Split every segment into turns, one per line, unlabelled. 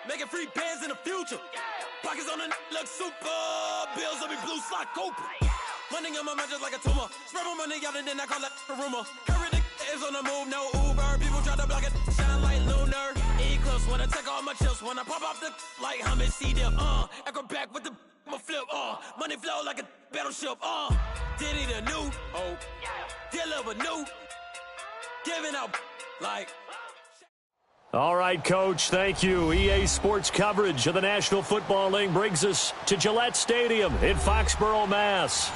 Making free bands in the future. Pockets on the look super. Bills on me blue slot Cooper. Money on my mind just like a tumor. Spread my money out and then I call that a rumor. Curry the is on the move, no Uber. People try to block it, shine like lunar. Eclipse when I take all my chips. When I pop off the like hummus, see them. Echo back with the flip. Money flow like a battleship. Diddy the new. Oh, deliver new. Giving out like.
All right, Coach, thank you. EA Sports coverage of the National Football League brings us to Gillette Stadium in Foxborough, Mass.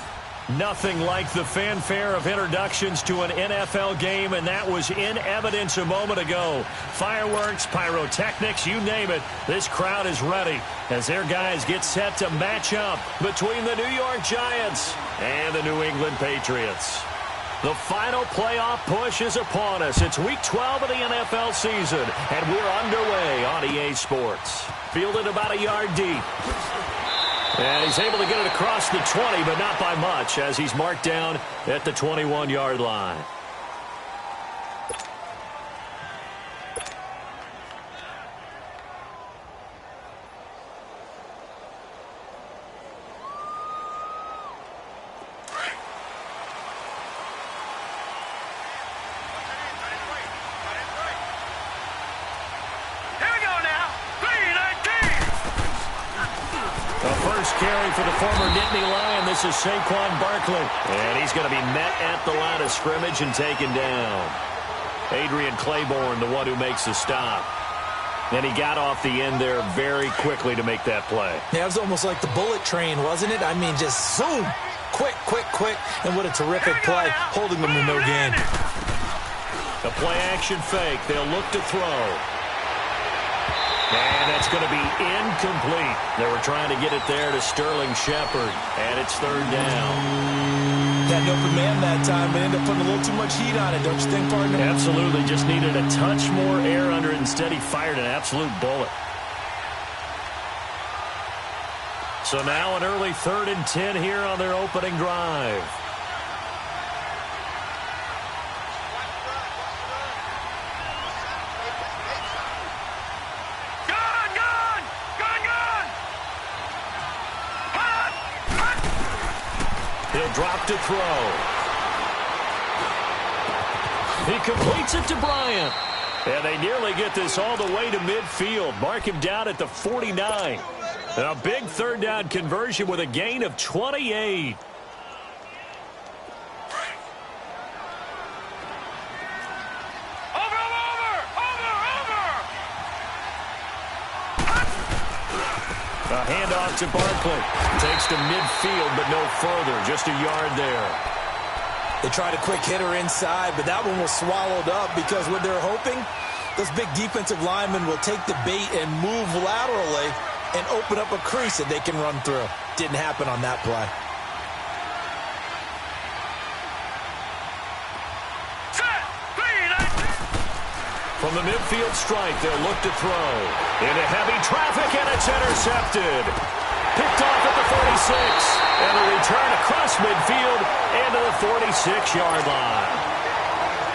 Nothing like the fanfare of introductions to an NFL game, and that was in evidence a moment ago. Fireworks, pyrotechnics, you name it. This crowd is ready as their guys get set to match up between the New York Giants and the New England Patriots. The final playoff push is upon us. It's Week 12 of the NFL season, and we're underway on EA Sports. Fielded about a yard deep. And he's able to get it across the 20, but not by much, as he's marked down at the 21-yard line. Carry for the former Nittany Lion. This is Saquon Barkley. And he's going to be met at the line of scrimmage and taken down. Adrian Claiborne, the one who makes the stop. And he got off the end there very quickly to make that play.
Yeah, it was almost like the bullet train, wasn't it? I mean, just zoom. Quick, quick, quick. And what a terrific play, holding them to no gain.
A play-action fake. They'll look to throw. And that's going to be incomplete. They were trying to get it there to Sterling Shepard, and it's third down.
That open man that time, but ended up putting a little too much heat on it, don't you think, partner?
Absolutely. Just needed a touch more air under it. Instead, he fired an absolute bullet. So now an early 3rd and 10 here on their opening drive. He'll drop to throw. He completes it to Bryant. And they nearly get this all the way to midfield. Mark him down at the 49. A big third down conversion with a gain of 28. A handoff to Barkley. Takes to midfield, but no further. Just a yard there.
They tried a quick hitter inside, but that one was swallowed up because what they're hoping, those big defensive linemen will take the bait and move laterally and open up a crease that they can run through. Didn't happen on that play.
From the midfield strike, they'll look to throw. Into heavy traffic, and it's intercepted. Picked off at the 46. And a return across midfield into the 46-yard line.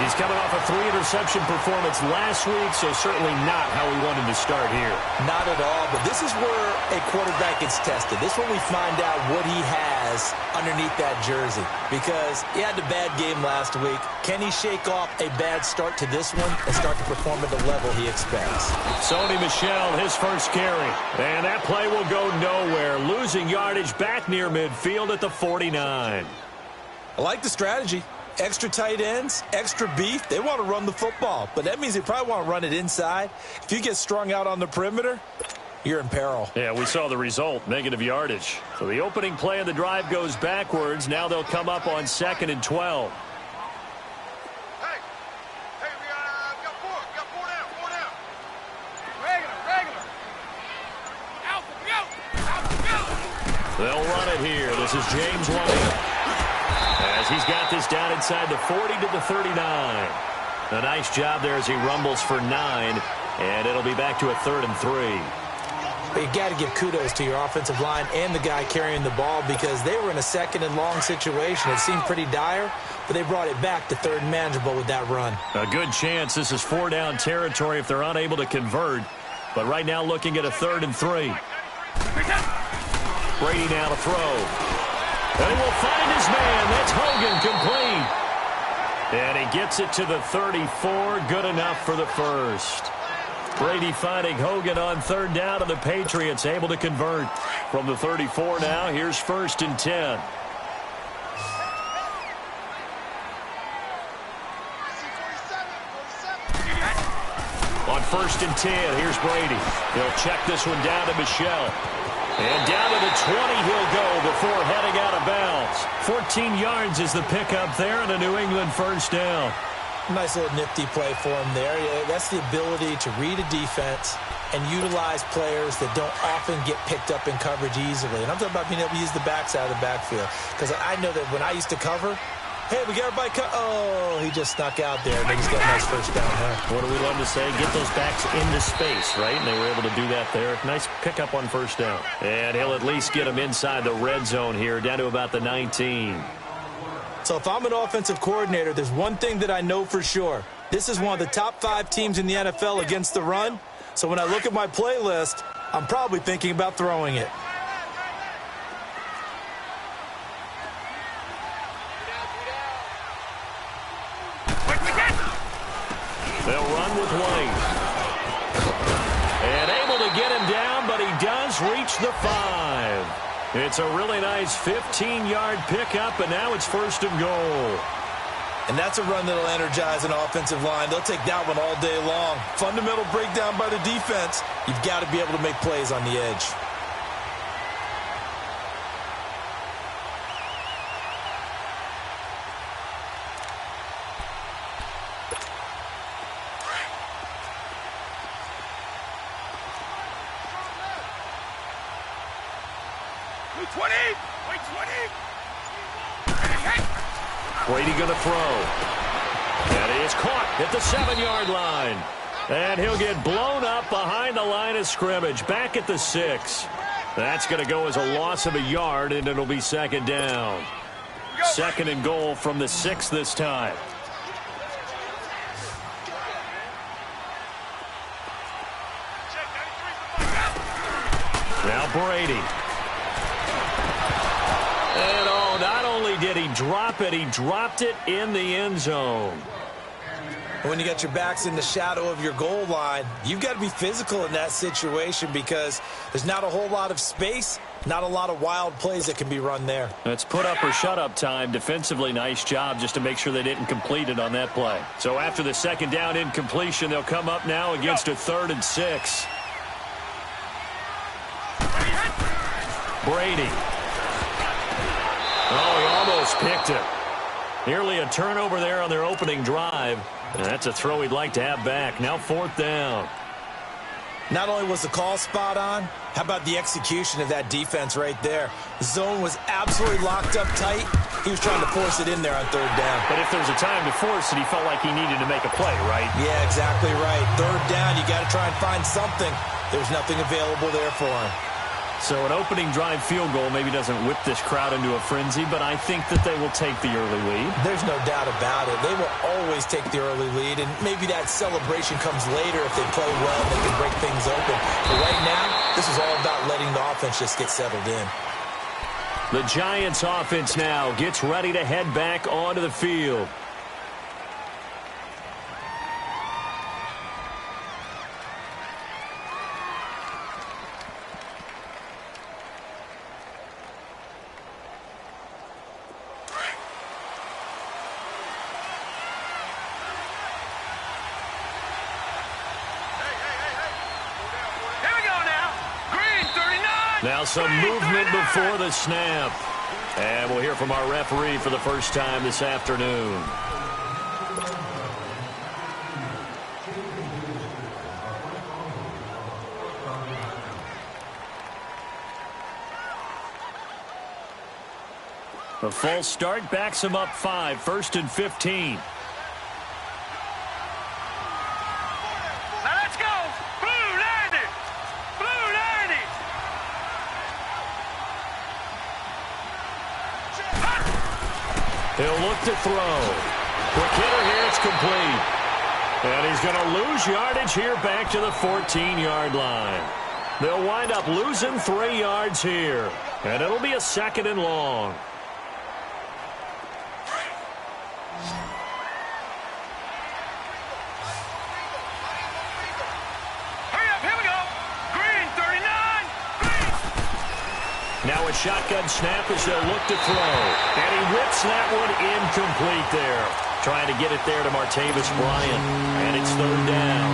He's coming off a 3-interception performance last week, so certainly not how we wanted to start here.
Not at all, but this is where a quarterback gets tested. This is when we find out what he has underneath that jersey. Because he had a bad game last week. Can he shake off a bad start to this one and start to perform at the level he expects?
Sony Michel, his first carry. And that play will go nowhere. Losing yardage back near midfield at the 49.
I like the strategy. Extra tight ends, extra beef. They want to run the football, but that means they probably want to run it inside. If you get strung out on the perimeter, you're in peril.
Yeah, we saw the result, negative yardage. So the opening play of the drive goes backwards. Now they'll come up on 2nd and 12.
We got four down. Regular. Out.
They'll run it here. This is James White. As he's got this down inside the 40 to the 39. A nice job there as he rumbles for 9. And it'll be back to a 3rd and 3.
But you got to give kudos to your offensive line and the guy carrying the ball because they were in a 2nd and long situation. It seemed pretty dire, but they brought it back to 3rd and manageable with that run.
A good chance this is 4-down territory if they're unable to convert. But right now looking at a 3rd and 3. Brady now to throw. And he will find his man. That's Hogan, complete. And he gets it to the 34. Good enough for the first. Brady finding Hogan on 3rd down, and the Patriots able to convert. From the 34 now, here's 1st and 10. On 1st and 10, here's Brady. He'll check this one down to Michel. And down to the 20 he'll go before heading out of bounds. 14 yards is the pickup there, and a New England 1st down.
Nice little nifty play for him there. Yeah, that's the ability to read a defense and utilize players that don't often get picked up in coverage easily. And I'm talking about being able to use the backside of the backfield. Because I know that when I used to cover, hey, we got everybody oh, he just snuck out there. And he's got a nice 1st down there.
What do we love to say? Get those backs into space, right? And they were able to do that there. Nice pickup on 1st down. And he'll at least get him inside the red zone here, down to about the 19.
So if I'm an offensive coordinator, there's one thing that I know for sure. This is one of the top 5 teams in the NFL against the run. So when I look at my playlist, I'm probably thinking about throwing it.
They'll run with White. And able to get him down, but he does reach the 5. It's a really nice 15-yard pickup, and now it's 1st and goal.
And that's a run that'll energize an offensive line. They'll take that one all day long. Fundamental breakdown by the defense. You've got to be able to make plays on the edge.
Brady going to throw. And he is caught at the 7-yard line. And he'll get blown up behind the line of scrimmage, back at the 6. That's going to go as a loss of a yard, and it'll be 2nd down. 2nd and goal from the 6 this time. Now Brady. And not only did he drop it, he dropped it in the end zone.
When you got your backs in the shadow of your goal line, you've got to be physical in that situation because there's not a whole lot of space, not a lot of wild plays that can be run there.
It's put up or shut up time. Defensively, nice job just to make sure they didn't complete it on that play. So after the 2nd down incompletion, they'll come up now against a 3rd and 6. Brady. Oh, he almost picked it. Nearly a turnover there on their opening drive. And that's a throw he'd like to have back. Now 4th down.
Not only was the call spot on, how about the execution of that defense right there? The zone was absolutely locked up tight. He was trying to force it in there on 3rd down.
But if there's a time to force it, he felt like he needed to make a play, right?
Yeah, exactly right. 3rd down, you got to try and find something. There's nothing available there for him.
So an opening drive field goal maybe doesn't whip this crowd into a frenzy, but I think that they will take the early lead.
There's no doubt about it. They will always take the early lead, and maybe that celebration comes later if they play well and they can break things open. But right now, this is all about letting the offense just get settled in.
The Giants offense now gets ready to head back onto the field. Now some movement before the snap. And we'll hear from our referee for the first time this afternoon. A false start backs him up 5, 1st and 15. He'll look to throw. Quick hitter here, it's complete. And he's going to lose yardage here back to the 14-yard line. They'll wind up losing 3 yards here. And it'll be a 2nd and long. Now a shotgun snap as they'll look to throw. And he whips that one incomplete there. Trying to get it there to Martavis Bryant. And it's 3rd down.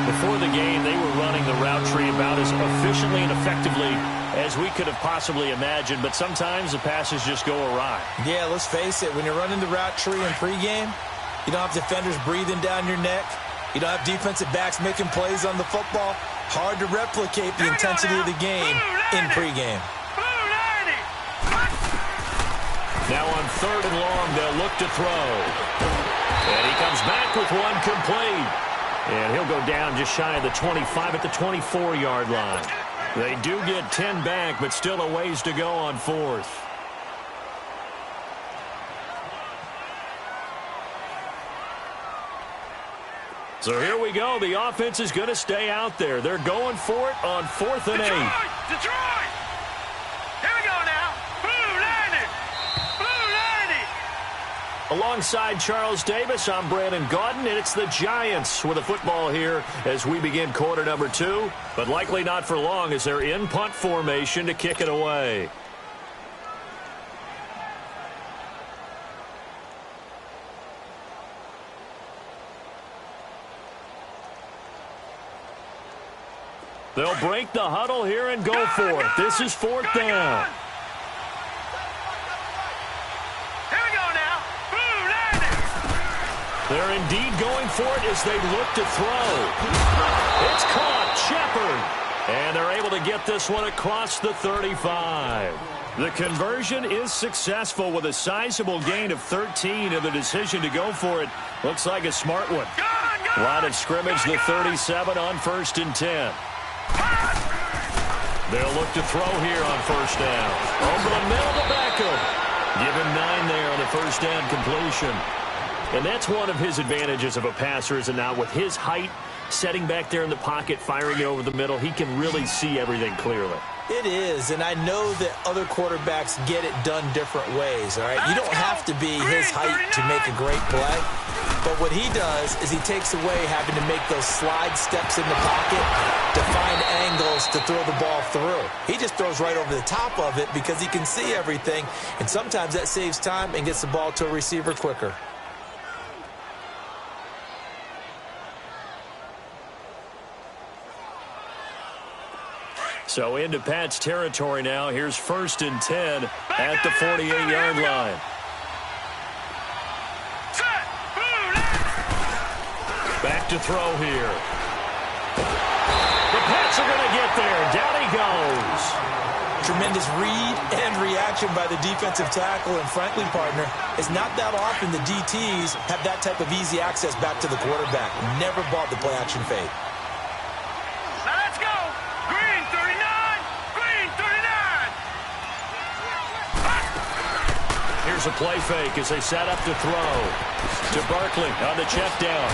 Before the game, they were running the route tree about as efficiently and effectively as we could have possibly imagined. But sometimes the passes just go awry.
Yeah, let's face it. When you're running the route tree in pregame, you don't have defenders breathing down your neck. You don't have defensive backs making plays on the football. Hard to replicate the intensity of the game in pregame.
Now on 3rd and long, they'll look to throw. And he comes back with one complete. And he'll go down just shy of the 25 at the 24-yard line. They do get 10 back, but still a ways to go on 4th. So here we go. The offense is going to stay out there. They're going for it on 4th and 8.
Detroit! Here we go now. Blue 90! Blue 90!
Alongside Charles Davis, I'm Brandon Gaudin, and it's the Giants with the football here as we begin quarter number 2, but likely not for long as they're in punt formation to kick it away. They'll break the huddle here and go for it. This is 4th down.
Here we go now. Blue 90!
They're indeed going for it as they look to throw. It's caught. Shepard. And they're able to get this one across the 35. The conversion is successful with a sizable gain of 13, and the decision to go for it looks like a smart one. Line of scrimmage, the 37 on 1st and 10. They'll look to throw here on 1st down. Over the middle to Beckham. Give him 9 there on the 1st down completion. And that's one of his advantages of a passer, is it not? With his height, setting back there in the pocket, firing it over the middle, he can really see everything clearly.
It is, and I know that other quarterbacks get it done different ways, all right? You don't have to be his height to make a great play. But what he does is he takes away having to make those slide steps in the pocket to find angles to throw the ball through. He just throws right over the top of it because he can see everything, and sometimes that saves time and gets the ball to a receiver quicker.
So into Pat's territory now. Here's 1st and 10 at the 48-yard line. Back to throw here. The Pats are going to get there. Down he goes.
Tremendous read and reaction by the defensive tackle, and frankly, partner, it's not that often the DTs have that type of easy access back to the quarterback. Never bought the play-action fade.
Now let's go. Green 39. Green 39.
Here's a play fake as they set up to throw. To Barkley on the check down.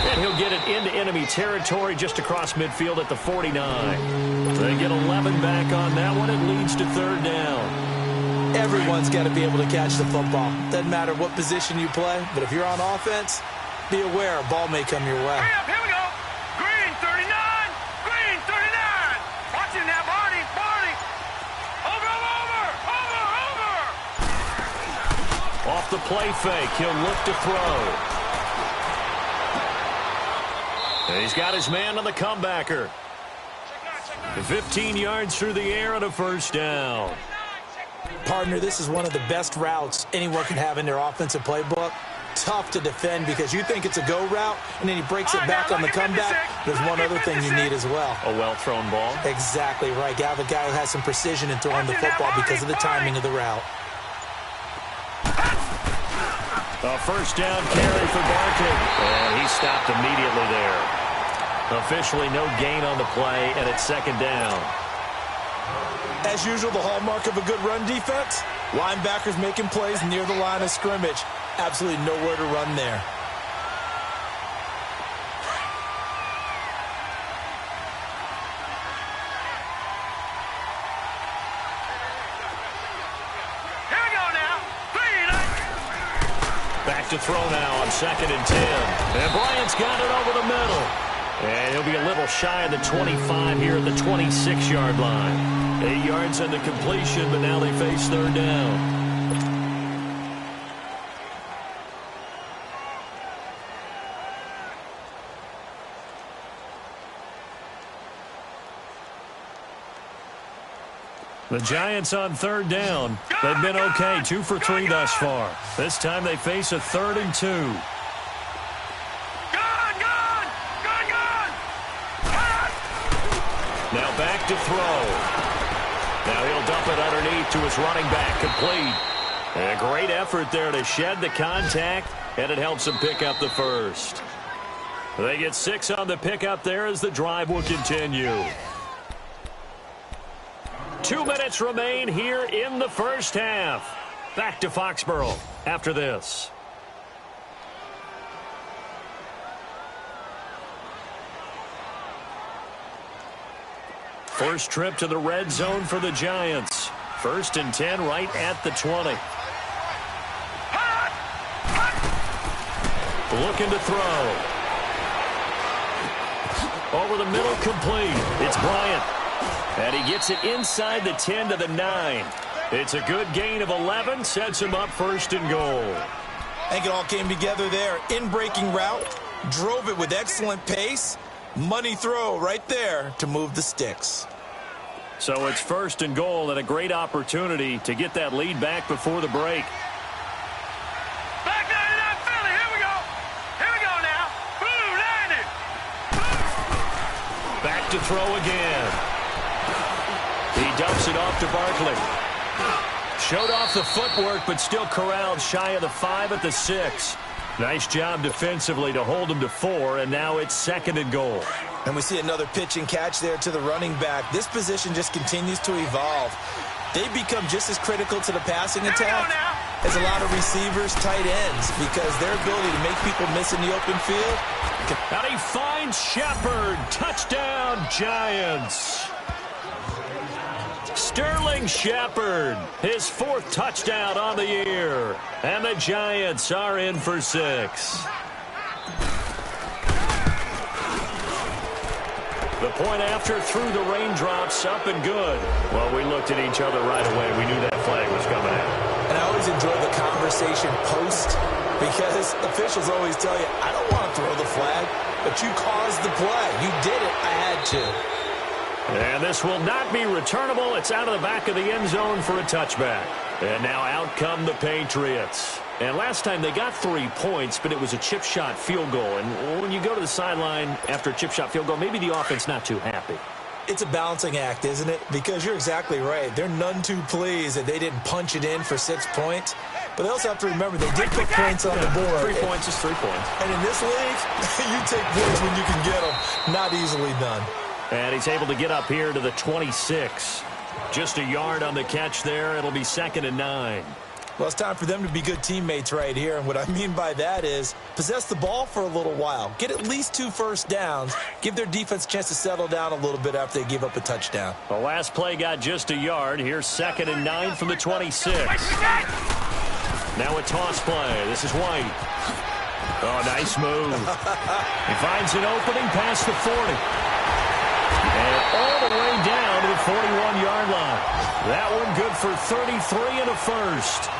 And he'll get it into enemy territory just across midfield at the 49. They get 11 back on that one. It leads to 3rd down.
Everyone's got to be able to catch the football. Doesn't matter what position you play, but if you're on offense, be aware a ball may come your way.
Hurry up, here we go. Green 39. Green 39. Watch it now, Barney. Barney. Over.
Off the play fake, he'll look to throw. And he's got his man on the comebacker. 15 yards through the air on a 1st down.
Partner, this is one of the best routes anyone can have in their offensive playbook. Tough to defend because you think it's a go route, and then he breaks it back on the comeback. There's one other thing you need as well.
A well-thrown ball.
Exactly right. You have a guy who has some precision in throwing the football because of the timing of the route.
A 1st down carry for Barkley. And he stopped immediately there. Officially no gain on the play, and it's 2nd down.
As usual, the hallmark of a good run defense, linebackers making plays near the line of scrimmage. Absolutely nowhere to run there.
back to throw now on 2nd and 10. And Bryant's got it over the middle. And he'll be a little shy of the 25 here at the 26-yard line. 8 yards on the completion, but now they face 3rd down. The Giants on 3rd down. They've been okay, 2 for 3 thus far. This time they face a 3rd and 2. Now back to throw. Now he'll dump it underneath to his running back, complete. And a great effort there to shed the contact, and it helps him pick up the first. They get 6 on the pickup there as the drive will continue. 2 minutes remain here in the first half. Back to Foxborough after this. First trip to the red zone for the Giants. 1st and 10 right at the 20. Looking to throw. Over the middle, complete. It's Bryant. And he gets it inside the 10 to the 9. It's a good gain of 11. Sets him up 1st and goal.
I think it all came together there. In-breaking route. Drove it with excellent pace. Money throw right there to move the sticks.
So it's 1st and goal and a great opportunity to get that lead back before the break.
Back 99 Philly. Here we go. Here we go now. Blue 90.
Back to throw again. He dumps it off to Barkley. Showed off the footwork, but still corralled shy of the 5 at the 6. Nice job defensively to hold him to 4, and now it's 2nd and goal.
And we see another pitch and catch there to the running back. This position just continues to evolve. They become just as critical to the passing attack as a lot of receivers, tight ends, because their ability to make people miss in the open field.
And he finds Shepard. Touchdown, Giants. Sterling Shepard, his 4th touchdown on the year. And the Giants are in for 6. The point after through the raindrops, up and good. Well, we looked at each other right away. We knew that flag was coming out.
And I always enjoy the conversation post, because officials always tell you, I don't want to throw the flag, but you caused the play. You did it. I had to.
And this will not be returnable. It's out of the back of the end zone for a touchback. And now out come the Patriots. And last time they got 3 points, but it was a chip shot field goal. And when you go to the sideline after a chip shot field goal, maybe the offense not too happy.
It's a balancing act, isn't it? Because you're exactly right. They're none too pleased that they didn't punch it in for 6 points. But they also have to remember they did put points on the board.
3 points is 3 points.
And in this league, you take points when you can get them. Not easily done.
And he's able to get up here to the 26. Just a yard on the catch there. It'll be 2nd and 9.
Well, it's time for them to be good teammates right here. And what I mean by that is possess the ball for a little while. Get at least 2 first downs. Give their defense a chance to settle down a little bit after they give up a touchdown.
The last play got just a yard. Here's 2nd and 9 from the 26. Now a toss play. This is White. Oh, nice move. He finds an opening past the 40. And all the way down to the 41-yard line. That one good for 33 and a first.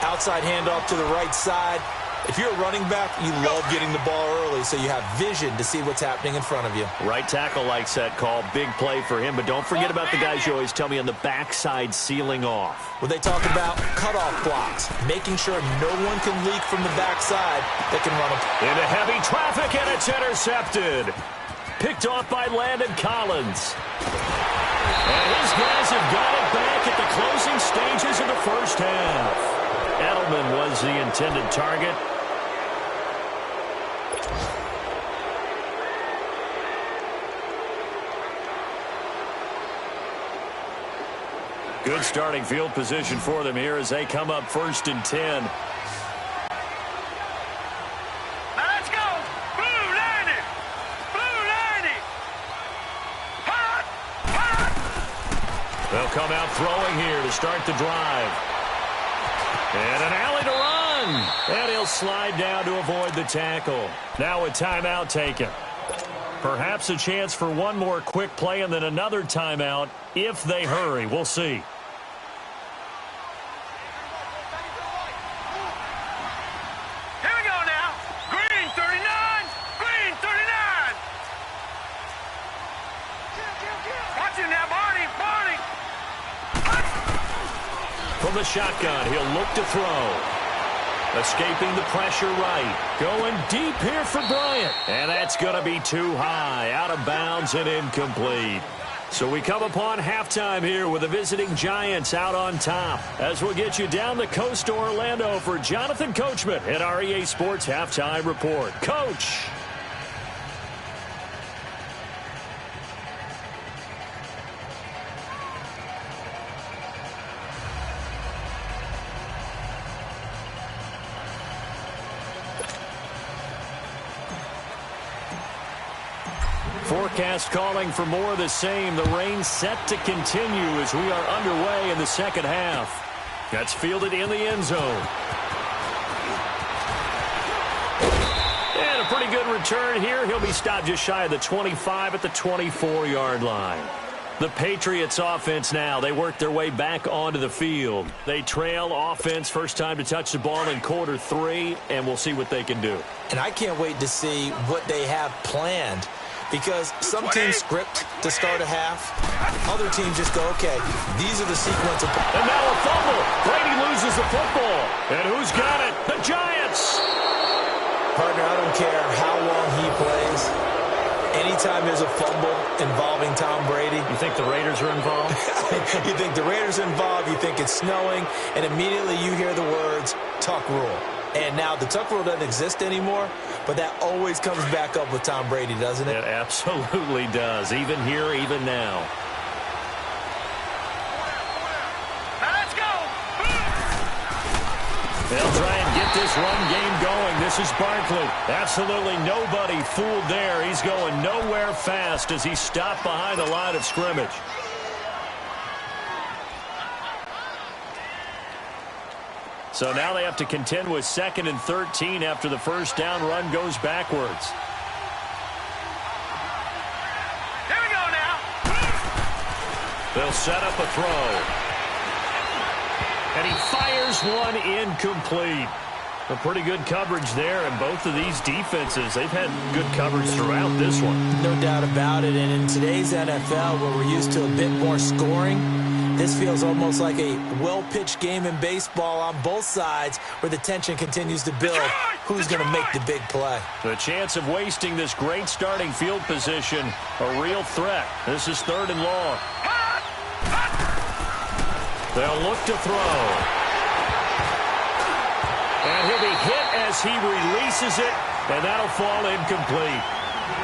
Outside handoff to the right side. If you're a running back, you love getting the ball early so you have vision to see what's happening in front of you.
Right tackle likes that call. Big play for him. But don't forget about the guys you always tell me on the backside sealing off.
When they talk about cutoff blocks, making sure no one can leak from the backside, they can run them.
Into heavy traffic, and it's intercepted. Picked off by Landon Collins. And his guys have got it back at the closing stages of the first half. Edelman was the intended target. Good starting field position for them here as they come up 1st and 10. They'll come out throwing here to start the drive. And an alley to run. And he'll slide down to avoid the tackle. Now a timeout taken. Perhaps a chance for one more quick play and then another timeout if they hurry. We'll see.
Here we go now. Green 39. Green 39. Watching now, Barney. Barney.
From the shotgun, he'll look to throw. Escaping the pressure right. Going deep here for Bryant. And that's going to be too high. Out of bounds and incomplete. So we come upon halftime here with the visiting Giants out on top. As we'll get you down the coast to Orlando for Jonathan Coachman at our EA Sports Halftime Report. Coach. Forecast calling for more of the same. The rain set to continue as we are underway in the second half. That's fielded in the end zone. And a pretty good return here. He'll be stopped just shy of the 25 at the 24-yard line. The Patriots offense now. They work their way back onto the field. They trail offense first time to touch the ball in quarter 3, and we'll see what they can do.
And I can't wait to see what they have planned. Because some teams script to start a half. Other teams just go, okay, these are the sequence of...
And now a fumble. Brady loses the football. And who's got it? The Giants.
Partner, I don't care how long he plays. Anytime there's a fumble involving Tom Brady...
You think the Raiders are involved?
You think the Raiders are involved, you think it's snowing, and immediately you hear the words, tuck rule. And now the tuck rule doesn't exist anymore, but that always comes back up with Tom Brady, doesn't it?
It absolutely does, even here, even now.
Now let's go.
They'll try and get this run game going. This is Barkley. Absolutely nobody fooled there. He's going nowhere fast as he stopped behind the line of scrimmage. So now they have to contend with 2nd and 13 after the first down run goes backwards.
Here we go now.
They'll set up a throw. And he fires one incomplete. A pretty good coverage there, and both of these defenses, they've had good coverage throughout this one.
No doubt about it, and in today's NFL, where we're used to a bit more scoring, this feels almost like a well-pitched game in baseball on both sides where the tension continues to build. Who's going to make the big play?
The chance of wasting this great starting field position, a real threat. This is 3rd and long. They'll look to throw. And he'll be hit as he releases it, and that'll fall incomplete.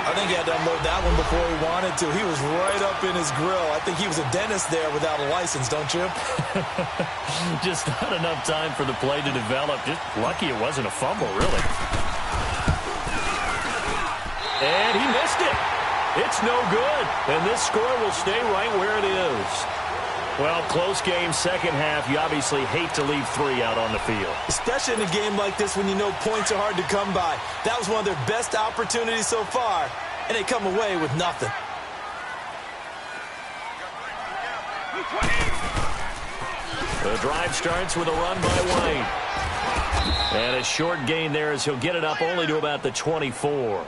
I think he had to unload that one before he wanted to. He was right up in his grill. I think he was a dentist there without a license, don't you?
Just not enough time for the play to develop. Just lucky it wasn't a fumble, really. And he missed it. It's no good. And this score will stay right where it is. Well, close game, second half. You obviously hate to leave 3 out on the field.
Especially in a game like this when you know points are hard to come by. That was one of their best opportunities so far, and they come away with nothing.
The drive starts with a run by White. And a short gain there as he'll get it up only to about the 24.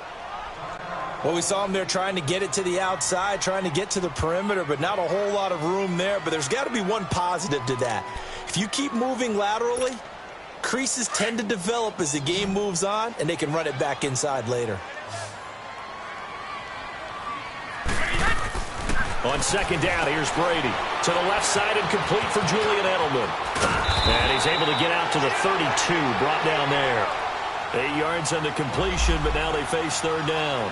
Well, we saw him there trying to get it to the outside, trying to get to the perimeter, but not a whole lot of room there. But there's got to be one positive to that. If you keep moving laterally, creases tend to develop as the game moves on, and they can run it back inside later.
On 2nd down, here's Brady. To the left side and complete for Julian Edelman. And he's able to get out to the 32, brought down there. 8 yards on the completion, but now they face 3rd down.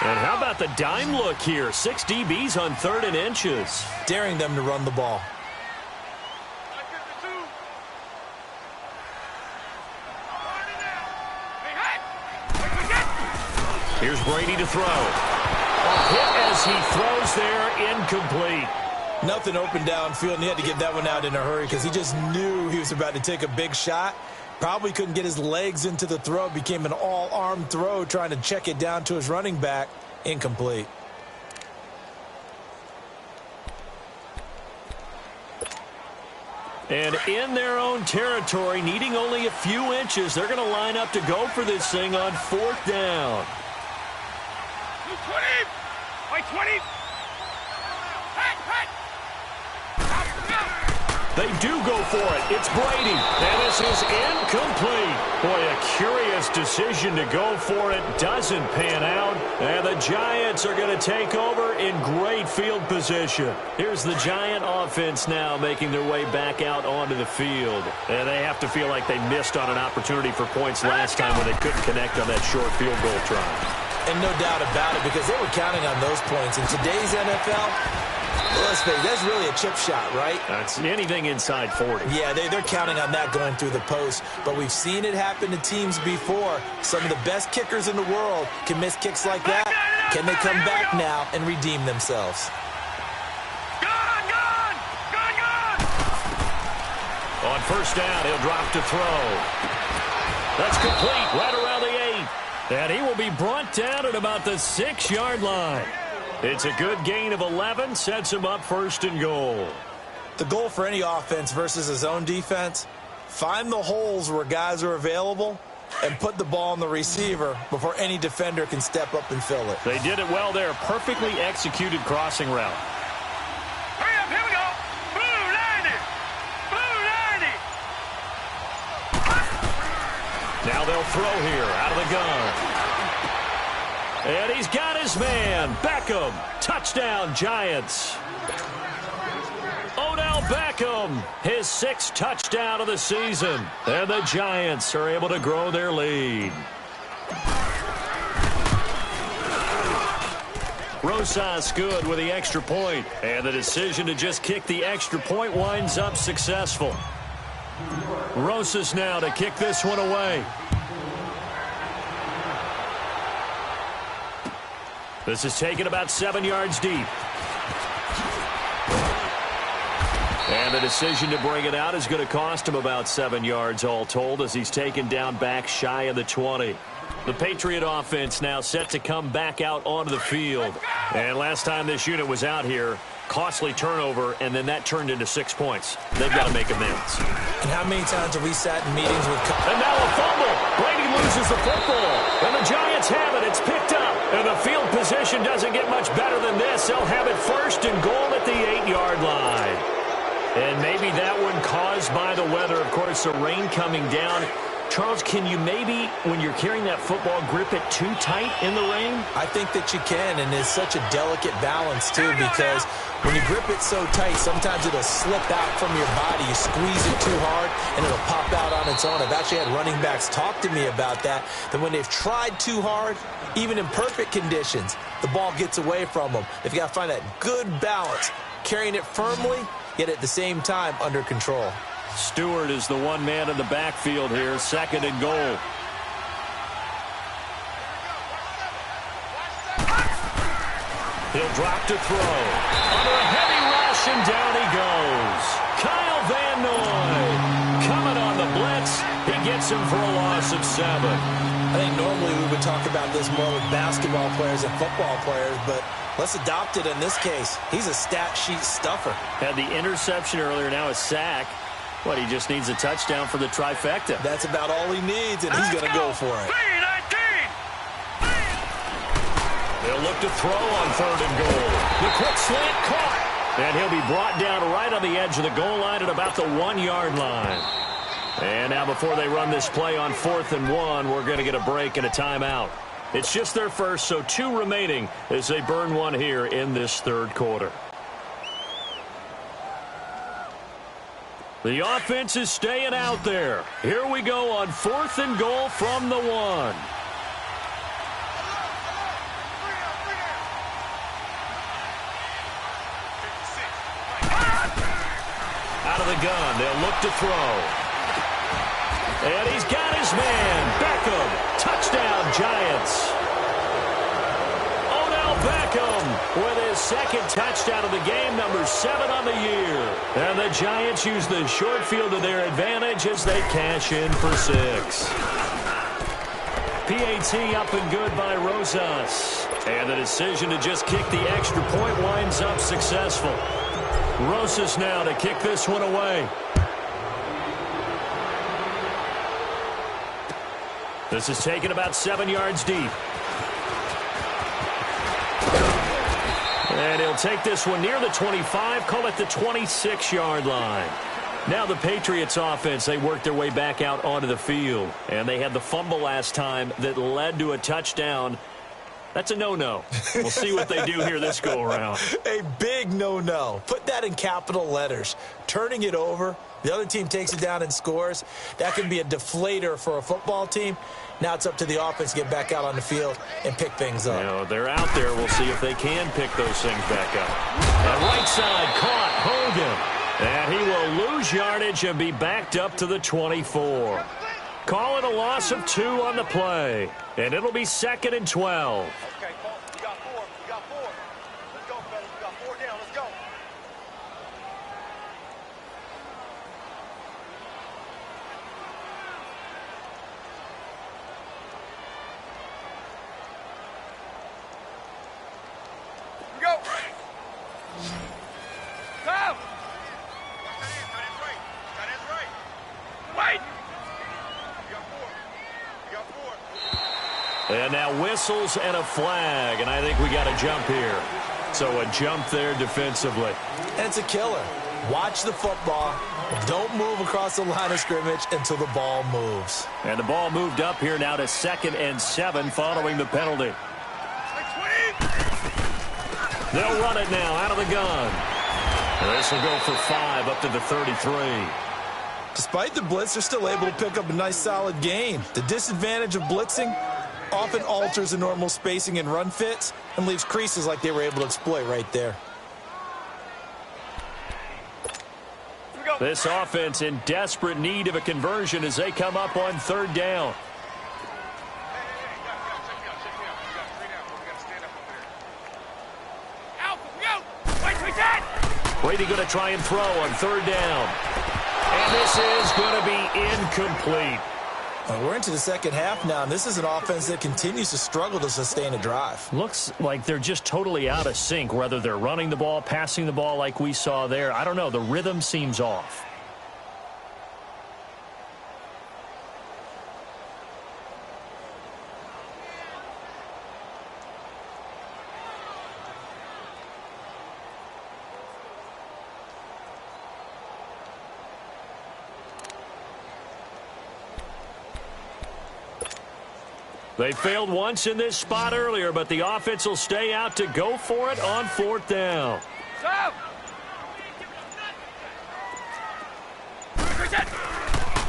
And how about the dime look here? 6 DBs on 3rd and inches.
Daring them to run the ball.
Here's Brady to throw. Hit as he throws there, incomplete.
Nothing open downfield, and he had to get that one out in a hurry because he just knew he was about to take a big shot. Probably couldn't get his legs into the throw. Became an all-arm throw trying to check it down to his running back. Incomplete.
And in their own territory, needing only a few inches, they're going to line up to go for this thing on 4th down.
20! By 20!
They do go for it. It's Brady. And this is incomplete. Boy, a curious decision to go for it. Doesn't pan out. And the Giants are going to take over in great field position. Here's the Giant offense now making their way back out onto the field. And they have to feel like they missed on an opportunity for points last time when they couldn't connect on that short field goal try.
And no doubt about it, because they were counting on those points. In today's NFL, let's face it, that's really a chip shot, right?
That's anything inside 40.
Yeah, they're counting on that going through the post. But we've seen it happen to teams before. Some of the best kickers in the world can miss kicks like that. Can they come back now and redeem themselves?
On 1st down, he'll drop to throw. That's complete right around the 8. And he will be brought down at about the 6-yard line. It's a good gain of 11, sets him up 1st and goal.
The goal for any offense versus his own defense, find the holes where guys are available and put the ball on the receiver before any defender can step up and fill it.
They did it well there. Perfectly executed crossing route.
Hurry up, here we go. Blue 90. Blue 90.
Now they'll throw here out of the gun. And he's got his man. Beckham. Touchdown, Giants. Odell Beckham, his 6th touchdown of the season. And the Giants are able to grow their lead. Rosas good with the extra point. And the decision to just kick the extra point winds up successful. Rosas now to kick this one away. This is taken about 7 yards deep. And the decision to bring it out is going to cost him about 7 yards all told as he's taken down back shy of the 20. The Patriot offense now set to come back out onto the field. And last time this unit was out here, costly turnover, and then that turned into 6 points. They've got to make amends.
And how many times have we sat in meetings with...
And now a fumble. Brady loses the football. And the Giants have it. It's picked up. And the field position doesn't get much better than this. They'll have it 1st and goal at the 8-yard line. And maybe that one caused by the weather. Of course, the rain coming down. Charles, can you maybe, when you're carrying that football, grip it too tight in the rain?
I think that you can, and it's such a delicate balance, too, because when you grip it so tight, sometimes it'll slip out from your body. You squeeze it too hard, and it'll pop out on its own. I've actually had running backs talk to me about that when they've tried too hard, even in perfect conditions, the ball gets away from them. They've got to find that good balance, carrying it firmly, yet at the same time under control.
Stewart is the one man in the backfield here, 2nd and goal. He'll drop to throw. Under a heavy rush, and down he goes. Kyle Van Noy coming on the blitz. He gets him for a loss of 7.
I think normally we would talk about this more with basketball players and football players, but let's adopt it in this case. He's a stat sheet stuffer.
Had the interception earlier, now a sack. What, he just needs a touchdown for the trifecta.
That's about all he needs, and he's going to go for it.
3-19.
They'll look to throw on 3rd and goal. The quick slant caught. And he'll be brought down right on the edge of the goal line at about the 1-yard line. And now before they run this play on 4th and 1, we're going to get a break and a timeout. It's just their first, so 2 remaining as they burn one here in this 3rd quarter. The offense is staying out there. Here we go on 4th and goal from the 1. Out of the gun, they'll look to throw. And he's got his man, Beckham. Touchdown, Giants. Beckham with his second touchdown of the game, number 7 on the year. And the Giants use the short field to their advantage as they cash in for 6. PAT up and good by Rosas. And the decision to just kick the extra point winds up successful. Rosas now to kick this one away. This is taken about 7 yards deep. And he'll take this one near the 25, call it the 26-yard line. Now the Patriots offense, they worked their way back out onto the field. And they had the fumble last time that led to a touchdown. That's a no-no. We'll see what they do here this go-around.
A big no-no. Put that in capital letters. Turning it over, the other team takes it down and scores. That can be a deflator for a football team. Now it's up to the offense to get back out on the field and pick things up.
You know, they're out there. We'll see if they can pick those things back up. And right side caught Hogan. And he will lose yardage and be backed up to the 24. Call it a loss of 2 on the play. And it'll be 2nd and 12.
Okay, Paul, we got 4. We got 4. Let's go, fellas. We got 4 down. Let's go. We go. Come. That is right. Wait. We got 4. We got 4.
And now whistles and a flag. And I think we got a jump here. So a jump there defensively.
And it's a killer. Watch the football. Don't move across the line of scrimmage until the ball moves.
And the ball moved up here now to 2nd and 7 following the penalty. They'll run it now out of the gun. And this will go for 5 up to the 33.
Despite the blitz, they're still able to pick up a nice solid gain. The disadvantage of blitzing often alters the normal spacing and run fits and leaves creases like they were able to exploit right there.
This offense in desperate need of a conversion as they come up on 3rd down. Brady going to try and throw on 3rd down. And this is going to be incomplete.
We're into the second half now, and this is an offense that continues to struggle to sustain a drive.
Looks like they're just totally out of sync, whether they're running the ball, passing the ball like we saw there. I don't know. The rhythm seems off. They failed once in this spot earlier, but the offense will stay out to go for it on 4th down.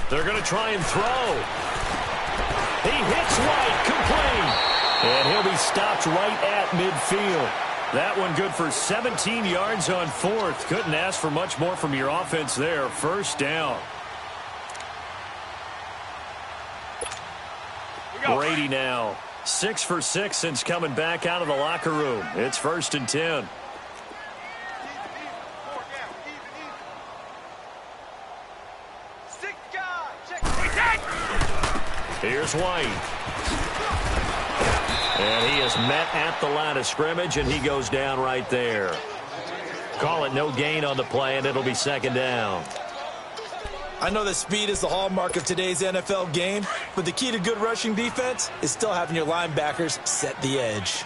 They're going to try and throw. He hits White, complete. And he'll be stopped right at midfield. That one good for 17 yards on 4th. Couldn't ask for much more from your offense there. 1st down. Brady now 6 for 6 since coming back out of the locker room. It's 1st and 10. Here's White. And he is met at the line of scrimmage, and he goes down right there. Call it no gain on the play, and it'll be 2nd down.
I know that speed is the hallmark of today's NFL game, but the key to good rushing defense is still having your linebackers set the edge.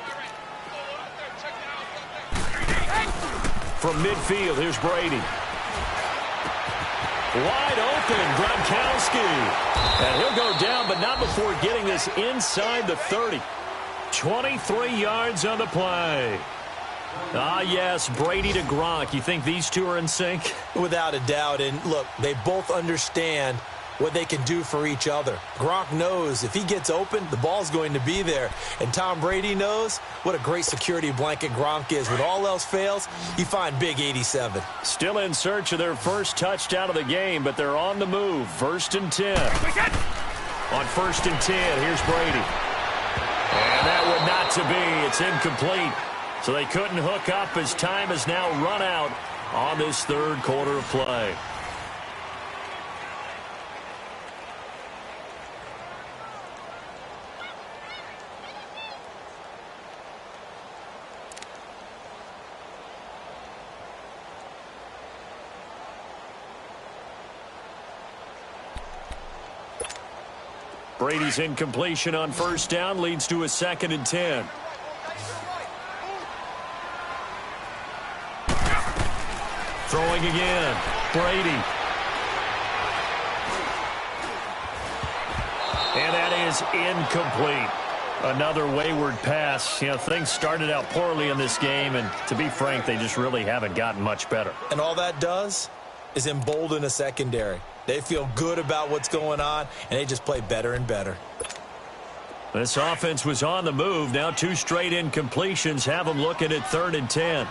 From midfield, here's Brady. Wide open, Gronkowski. And he'll go down, but not before getting this inside the 30. 23 yards on the play. Ah, yes, Brady to Gronk. You think these two are in sync?
Without a doubt. And look, they both understand what they can do for each other. Gronk knows if he gets open, the ball's going to be there. And Tom Brady knows what a great security blanket Gronk is. When all else fails, you find Big 87.
Still in search of their first touchdown of the game, but they're on the move. 1st and 10. On 1st and 10, here's Brady. And that would not to be. It's incomplete. So they couldn't hook up as time has now run out on this third quarter of play. Brady's incompletion on first down leads to a 2nd and 10. Throwing again. Brady. And that is incomplete. Another wayward pass. You know, things started out poorly in this game, and to be frank, they just really haven't gotten much better.
And all that does is embolden a secondary. They feel good about what's going on, and they just play better and better.
This offense was on the move. Now 2 straight incompletions have them looking at 3rd and 10.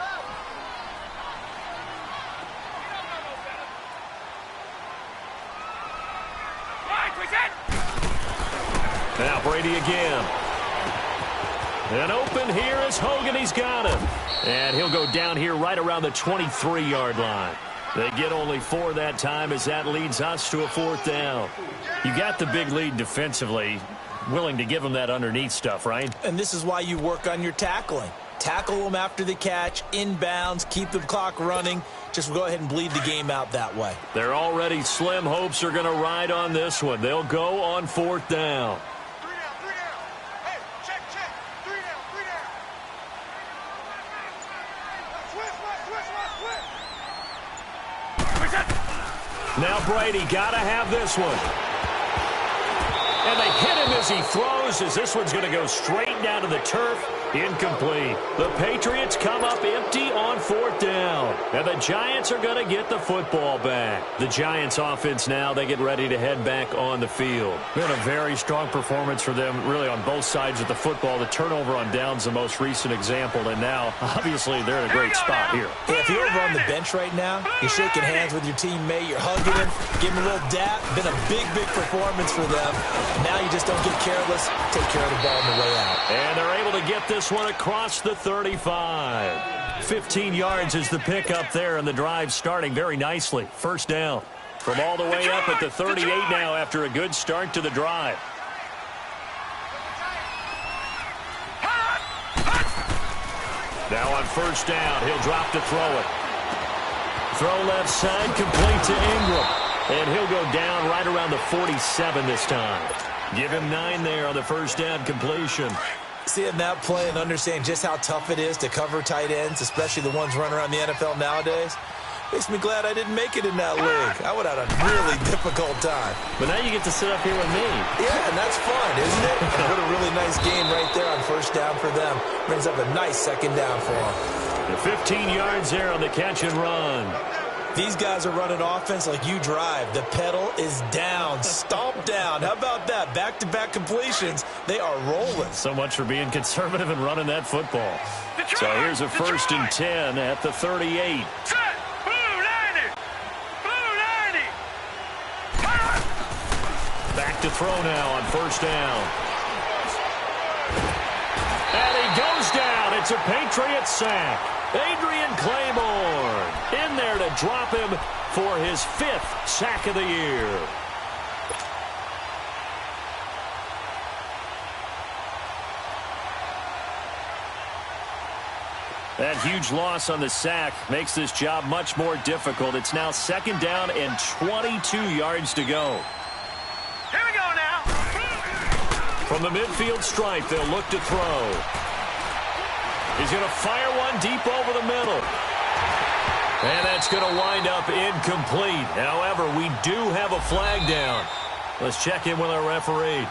Now Brady again. And open here is Hogan. He's got him. And he'll go down here right around the 23-yard line. They get only 4 that time as that leads us to a 4th down. You got the big lead defensively. Willing to give them that underneath stuff, right?
And this is why you work on your tackling. Tackle them after the catch, inbounds, keep the clock running. Just go ahead and bleed the game out that way.
They're already slim hopes are going to ride on this one. They'll go on 4th down. Now Brady got to have this one. And they hit him as he throws, as this one's going to go straight down to the turf. Incomplete. The Patriots come up empty on 4th down. And the Giants are going to get the football back. The Giants offense now, they get ready to head back on the field. Been a very strong performance for them, really on both sides of the football. The turnover on downs the most recent example, and now, obviously, they're in a great spot here.
Yeah, if you're over on the bench right now, you're shaking hands with your teammate, you're hugging him, giving him a little dap. Been a big, big performance for them. Now you just don't get careless. Take care of the ball on the way out.
And they're able to get this one across the 35. 15 yards is the pickup there, and the drive starting very nicely. First down from all the way up at the 38 now after a good start to the drive. Now on first down, he'll drop to throw it. Throw left side, complete to Ingram. And he'll go down right around the 47 this time. Give him 9 there on the first down completion.
Seeing that play and understanding just how tough it is to cover tight ends, especially the ones running around the NFL nowadays, makes me glad I didn't make it in that league. I would have had a really difficult time.
But now you get to sit up here with me.
Yeah, and that's fun, isn't it? What a really nice game right there on first down for them. Brings up a nice second down for them.
The 15 yards there on the catch and run.
These guys are running offense like you drive. The pedal is down, stomp down. How about that? Back-to-back completions. They are rolling.
So much for being conservative and running that football. So here's a 1st and 10 at the 38. Back to throw now on first down. And he goes down. It's a Patriot sack. Adrian Claiborne in there to drop him for his 5th sack of the year. That huge loss on the sack makes this job much more difficult. It's now 2nd down and 22 yards to go.
Here we go now.
From the midfield stripe, they'll look to throw. He's going to fire one deep over the middle. And that's going to wind up incomplete. However, we do have a flag down. Let's check in with our referee.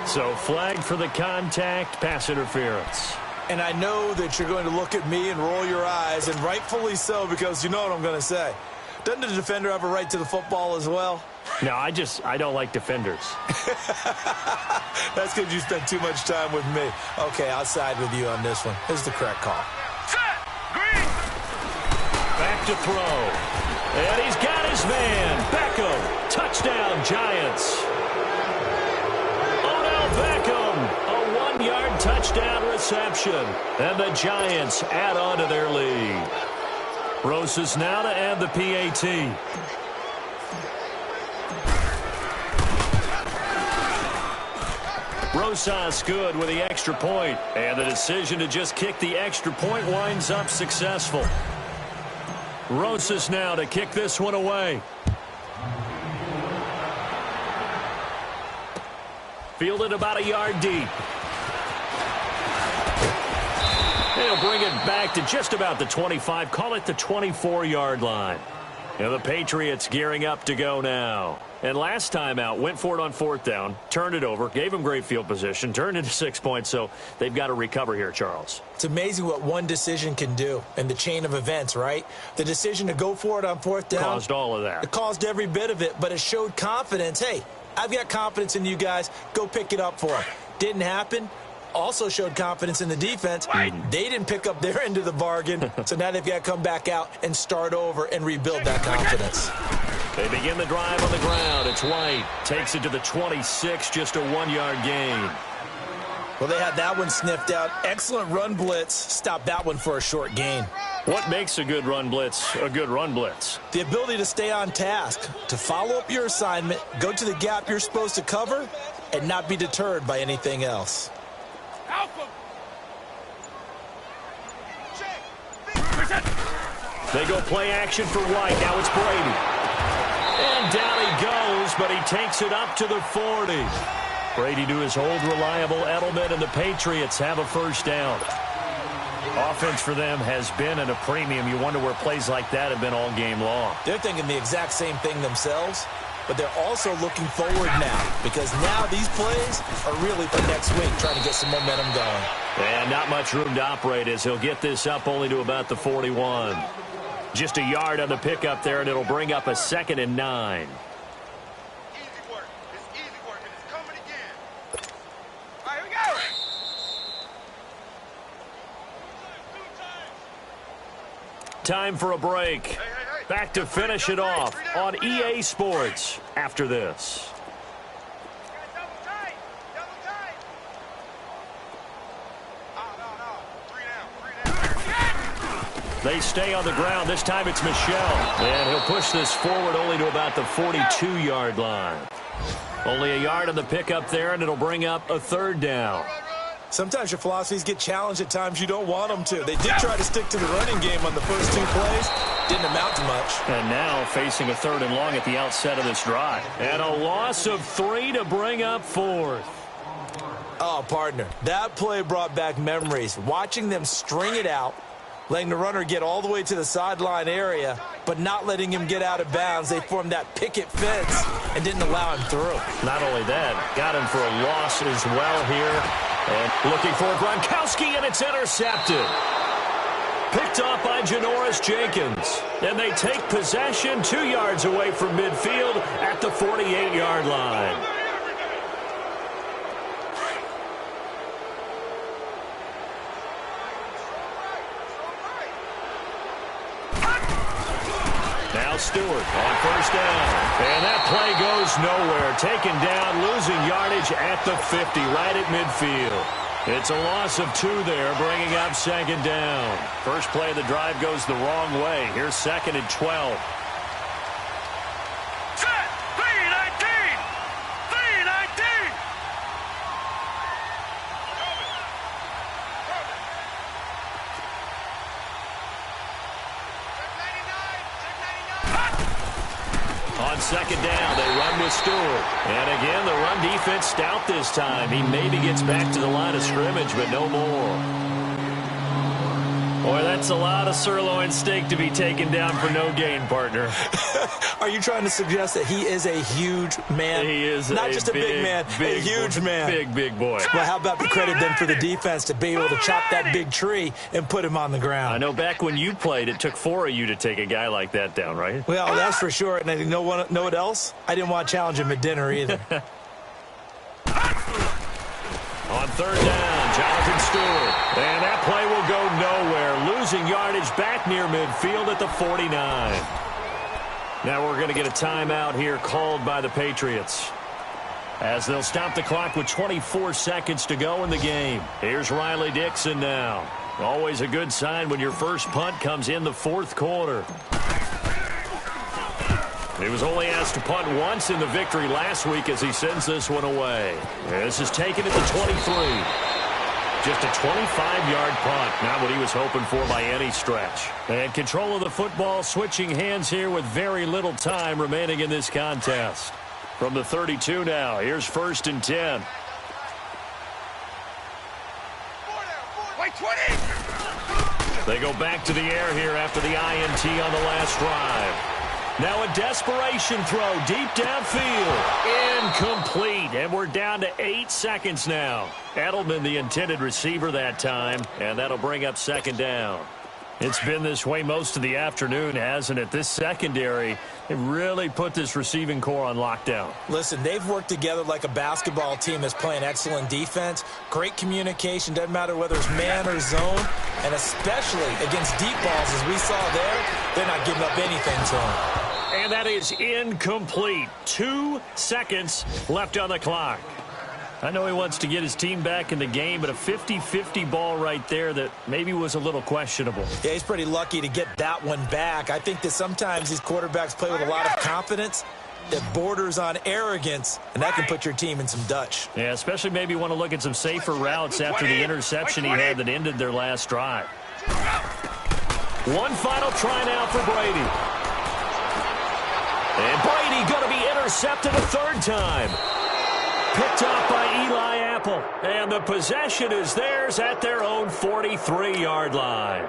So flag for the contact, pass interference.
And I know that you're going to look at me and roll your eyes, and rightfully so, because you know what I'm going to say. Doesn't the defender have a right to the football as well?
No, I don't like defenders.
That's because you spent too much time with me. Okay, I'll side with you on this one. This is the correct call.
Set. Green.
Back to throw. And he's got his man. Beckham. Touchdown, Giants. Odell Beckham. A 1-yard touchdown reception. interception. And the Giants add on to their lead. Rosas now to add the PAT. Rosas good with the extra point. And the decision to just kick the extra point winds up successful. Rosas now to kick this one away. Fielded about a yard deep. He'll bring it back to just about the 25. Call it the 24-yard line. And the Patriots gearing up to go now. And last time out, went for it on 4th down, turned it over, gave them great field position, turned into 6 points, so they've got to recover here, Charles.
It's amazing what one decision can do in the chain of events, right? The decision to go for it on 4th down.
Caused all of that.
It caused every bit of it, but it showed confidence. Hey, I've got confidence in you guys. Go pick it up for them. Didn't happen. Also showed confidence in the defense. They didn't pick up their end of the bargain, so now they've got to come back out and start over and rebuild that confidence.
They begin the drive on the ground. It's White. Takes it to the 26, just a 1-yard gain.
Well, they had that one sniffed out. Excellent run blitz. Stopped that one for a short gain.
What makes a good run blitz a good run blitz?
The ability to stay on task, to follow up your assignment, go to the gap you're supposed to cover, and not be deterred by anything else.
They go play action for White. Now it's Brady. And down he goes, but he takes it up to the 40. Brady to his old reliable Edelman, and the Patriots have a first down. Offense for them has been at a premium. You wonder where plays like that have been all game long.
They're thinking the exact same thing themselves, but they're also looking forward now, because now these plays are really for next week, trying to get some momentum going.
And not much room to operate as he'll get this up only to about the 41. Just a yard on the pickup there, and it'll bring up a 2nd and 9.
Easy work. It's easy work, and it's coming again. All right, here we go.
Time for a break. Back to finish it off on EA Sports after this.
Double tight. Double tight. No. 3 down.
They stay on the ground. This time it's Michel. And he'll push this forward only to about the 42-yard line. Only a yard on the pickup there, and it'll bring up a 3rd down.
Sometimes your philosophies get challenged at times you don't want them to. They did try to stick to the running game on the first 2 plays. Didn't amount to much.
And now facing a 3rd and long at the outset of this drive. And a loss of 3 to bring up 4th.
Oh, partner, that play brought back memories. Watching them string it out, letting the runner get all the way to the sideline area, but not letting him get out of bounds. They formed that picket fence and didn't allow him through.
Not only that, got him for a loss as well here. And looking for Gronkowski, and it's intercepted. Picked off by Janoris Jenkins. And they take possession 2 yards away from midfield at the 48-yard line. Now Stewart on 1st down. And that play goes nowhere. Taken down, losing yardage at the 50, right at midfield. It's a loss of 2 there, bringing up 2nd down. First play of the drive goes the wrong way. Here's 2nd and 12.
Set. 3-19. 3-19.
On 2nd down, they run with Stewart. And again, the run defense stout this time. He maybe gets back to the line of scrimmage, but no more. Boy, that's a lot of sirloin steak to be taken down for no gain, partner.
Are you trying to suggest that he is a huge man?
He is
not just a big man, a huge man.
Big boy.
Well, how about the credit then for the defense to be able to chop that big tree and put him on the ground?
I know back when you played, it took 4 of you to take a guy like that down, right?
Well, that's for sure. And you know what else? I didn't want to challenge him at dinner either.
On 3rd down, Jonathan Stewart. And that play will go nowhere. Losing yardage back near midfield at the 49. Now we're going to get a timeout here called by the Patriots. as they'll stop the clock with 24 seconds to go in the game. Here's Riley Dixon now. Always a good sign when your first punt comes in the fourth quarter. He was only asked to punt once in the victory last week as he sends this one away. This is taken at the 23. Just a 25-yard punt, not what he was hoping for by any stretch. And control of the football switching hands here with very little time remaining in this contest. From the 32 now, here's 1st and 10.
Wait, 20!
They go back to the air here after the INT on the last drive. Now a desperation throw deep downfield. Incomplete. And we're down to 8 seconds now. Edelman, the intended receiver that time, and that'll bring up 2nd down. It's been this way most of the afternoon, hasn't it? This secondary, it really put this receiving core on lockdown.
Listen, they've worked together like a basketball team that's playing excellent defense. Great communication, doesn't matter whether it's man or zone. And especially against deep balls, as we saw there, they're not giving up anything to them.
And that is incomplete. 2 seconds left on the clock. I know he wants to get his team back in the game, but a 50-50 ball right there that maybe was a little questionable.
Yeah, he's pretty lucky to get that one back. I think that sometimes these quarterbacks play with a lot of confidence that borders on arrogance, and that can put your team in some Dutch.
Yeah, especially maybe want to look at some safer routes after the interception he had that ended their last drive. One final try now for Brady. And Brady going to be intercepted a 3rd time. Picked off by Eli Apple. And the possession is theirs at their own 43-yard line.